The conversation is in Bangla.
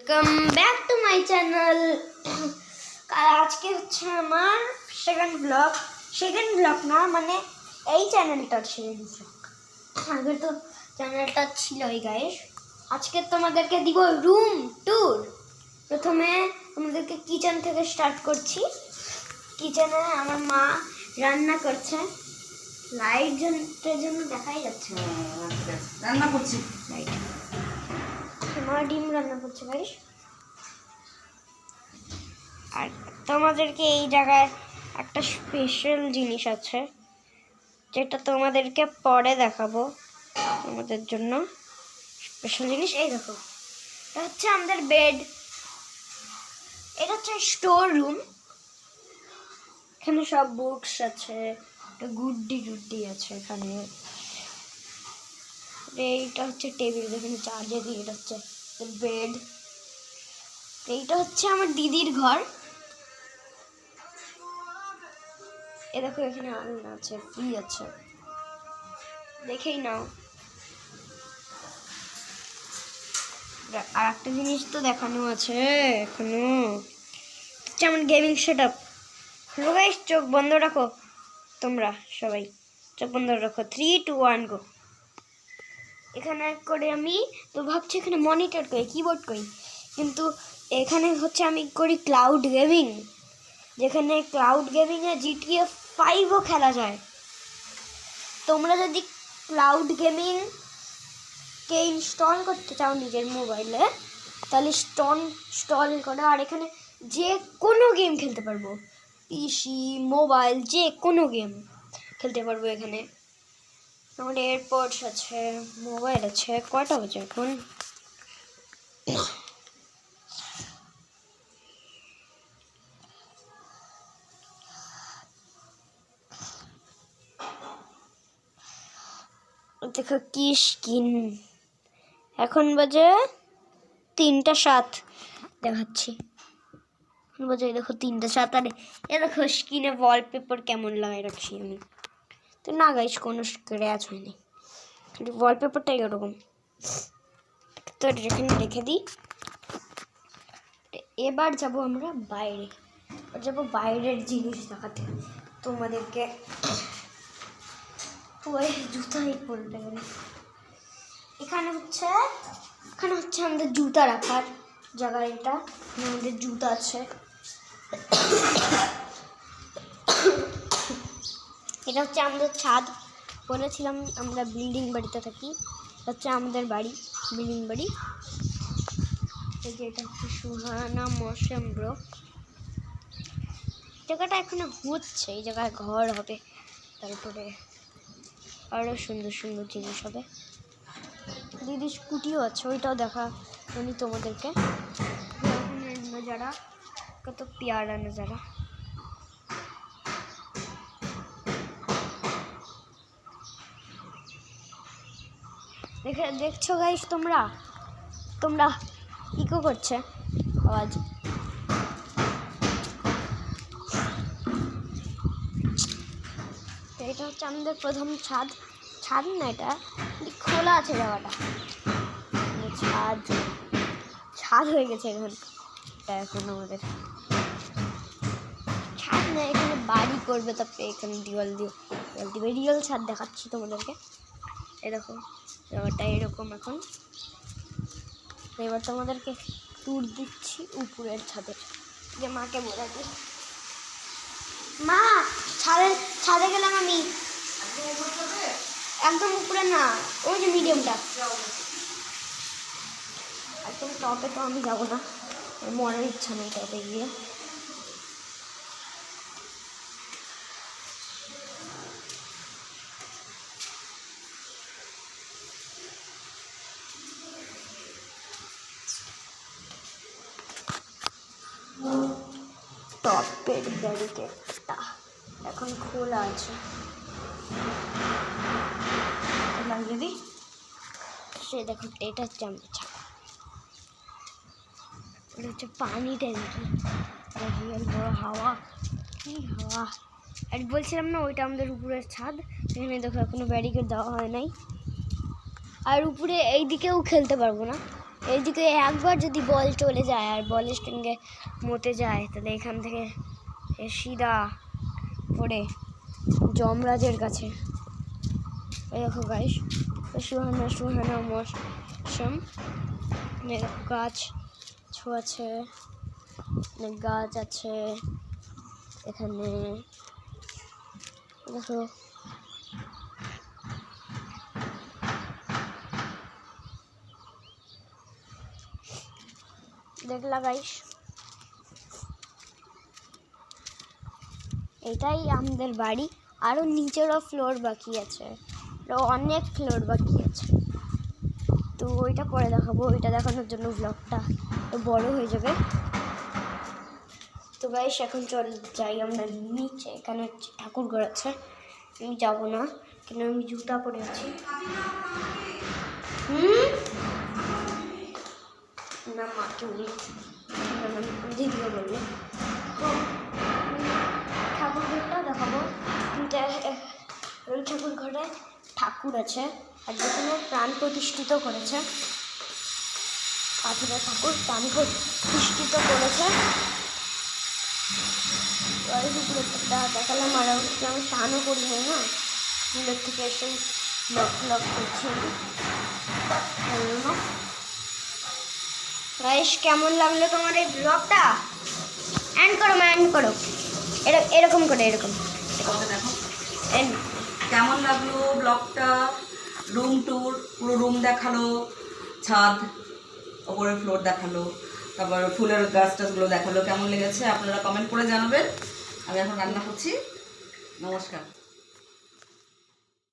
Welcome back to my channel. আজকে হচ্ছে আমার সেকেন্ড ব্লগ না, মানে এই চ্যানেলটার সেকেন্ড ব্লগ। আগে তো চ্যানেলটা ছিলই গাইস। আজকে তোমাদেরকে দিব রুম ট্যুর। প্রথমে আমাদেরকে কিচেন থেকে স্টার্ট করছি। কিচেনে আমার মা রান্না করছে, লাইট জন্য দেখাই যাচ্ছে রান্না করছি। লাইট মা ডিম রান্না করছে গাইস। আর তোমাদেরকে এই জায়গায় একটা স্পেশাল জিনিস আছে, যেটা তোমাদেরকে পরে দেখাবো। তোমাদের জন্য স্পেশাল জিনিস এই দেখো, এটা হচ্ছে আমাদের বেড। এটা হচ্ছে স্টোর রুম। এখানে সব বুকস আছে, একটা গুড্ডি আছে এখানে। এইটা হচ্ছে টেবিল, এখানে চার্জে দিয়ে। এটা হচ্ছে বেড। এইটা হচ্ছে আমার দিদির ঘর। এ দেখো, এখানে আলনা আছে, ফ্রি আছে, দেখেই নাও। আর একটা জিনিস তো দেখানো আছে এখনো, হচ্ছে আমার গেমিং সেট আপ। গাইস চোখ বন্ধ রাখো, তোমরা সবাই চোখ বন্ধ রাখো। 3, 2, 1 গো। এখানে করে আমি তো ভাবছি এখানে মনিটর করি, কিবোর্ড করি, কিন্তু এখানে হচ্ছে আমি করি ক্লাউড গেমিং, যেখানে ক্লাউড গেমিংয়ে GTA 5ও খেলা যায়। তোমরা যদি ক্লাউড গেমিংকে ইনস্টল করতে চাও নিজের মোবাইলে, তাহলে ইনস্টল করো। আর এখানে যে কোনো গেম খেলতে পারবো, পিসি মোবাইল যে কোনো গেম খেলতে পারবো এখানে। আমার এয়ারপডস আছে, মোবাইল আছে। কয়টা বাজে এখন? দেখো কি স্কিন, এখন বাজে 3টা 7 দেখাচ্ছি। এখন বাজে দেখো 3টা 7। আর এ দেখো স্কিনে ওয়ালপেপার কেমন লাগাই রাখছি আমি। তো না গাইস, কোনো স্ক্র্যাচ হয়নি, খালি ওয়ালপেপারটাই ওরকম। তো এখানে রেখে দিই। এবার যাব আমরা বাইরে, যাব বাইরের জিনিস দেখাতে তোমাদেরকে। ওই জুতাই পরতে গেলে এখানে হচ্ছে আমাদের জুতা রাখার জায়গা। এটা আমাদের জুতা আছে। এটা হচ্ছে আমাদের ছাদ। বলেছিলাম আমরা বিল্ডিং বাড়িতে থাকি, হচ্ছে আমাদের বাড়ি, বিল্ডিং বাড়ি। এই যে এটা হচ্ছে সুহানা মৌসুম ব্রো। জায়গাটা এখানে হচ্ছে, এই জায়গায় ঘর হবে, তারপরে আরও সুন্দর সুন্দর জিনিস হবে। দিদির স্কুটিও আছে, ওইটাও দেখা আমি তোমাদেরকে। নজারা কত প্যারা নজারা। দেখছো গাইস, তোমরা ইকো করছে আওয়াজ। এটা হচ্ছে আমাদের প্রথম ছাদ না, এটা খোলা আছে জায়গাটা, ছাদ হয়ে গেছে এখন। এটা এখন আমাদের ছাদ না, এখানে বাড়ি করবে, তারপরে এখানে দেওয়াল দিবে। রিয়েল ছাদ দেখাচ্ছি তোমাদেরকে। এই দেখো জায়গাটা এরকম এখন। এবার তোমাদেরকে ট্যুর দিচ্ছি উপরের ছাদের, যে মাকে বোঝাচ্ছি। মা, ছাদে গেলাম আমি। একদম উপরে না, ওই যে মিডিয়ামটা। একদম টপে তো আমি যাবো না, মরার ইচ্ছা নেই টপে গিয়ে। টপের ব্যারিকেডটা এখন খোলা আছে, লাগিয়ে দিই। সে দেখো, এটা হচ্ছে আমাদের ছাদ। এটা হচ্ছে পানি ট্যাঙ্কি, রিয়েল বড় হাওয়া, কি হাওয়া। আর বলছিলাম না, ওইটা আমাদের উপরের ছাদ। এখানে দেখো এখনো ব্যারিকেড দেওয়া হয় নাই। আর উপরে এই দিকেও খেলতে পারবো না, এইদিকে একবার যদি বল চলে যায় আর বলের সঙ্গে মতে যায় তাহলে এখান থেকে সিধা পড়ে যমরাজের কাছে। এই দেখো গাইস, সুহানা সুহানা মৌসুম, গাছ আছে, অনেক গাছ আছে এখানে। দেখো দেখলা গাইস, এটাই আমাদের বাড়ি। আরো নিচেরও ফ্লোর বাকি আছে, আরো অনেক ফ্লোর বাকি আছে। তো ওইটা পরে দেখাবো, ওইটা দেখানোর জন্য ব্লগটা বড় হয়ে যাবে। তো গাইস এখন চল যাই আমরা নিচে। এখানে ঠাকুর ঘর আছে, আমি যাবো না কেন আমি জুতা পরে আছি। না মাকে বলি, দিদিও বলবে। তো ঠাকুর ঘরটা দেখাবো, কিন্তু ওই ঠাকুর ঘরে ঠাকুর আছে আর যেখানে প্রাণ প্রতিষ্ঠিত করেছে, পাথরের ঠাকুর প্রাণ প্রতিষ্ঠিত করেছে। দেখালাম আর হচ্ছে আমি স্নানও করি না, না স্কুলের থেকে এসে ব্লগ করছি। গাইস কেমন লাগলো তোমার এই ব্লগটা? এন্ড করো মা, এন্ড করো, এরকম করে এরকম দেখো এন্ড। কেমন লাগলো ব্লগটা? রুম ট্যুর, পুরো রুম দেখালো, ছাদ, ওপরের ফ্লোর দেখালো, তারপর ফুলের গাছ টাছগুলো দেখালো। কেমন লেগেছে আপনারা কমেন্ট করে জানাবেন। আমি এখন রান্না করছি। নমস্কার।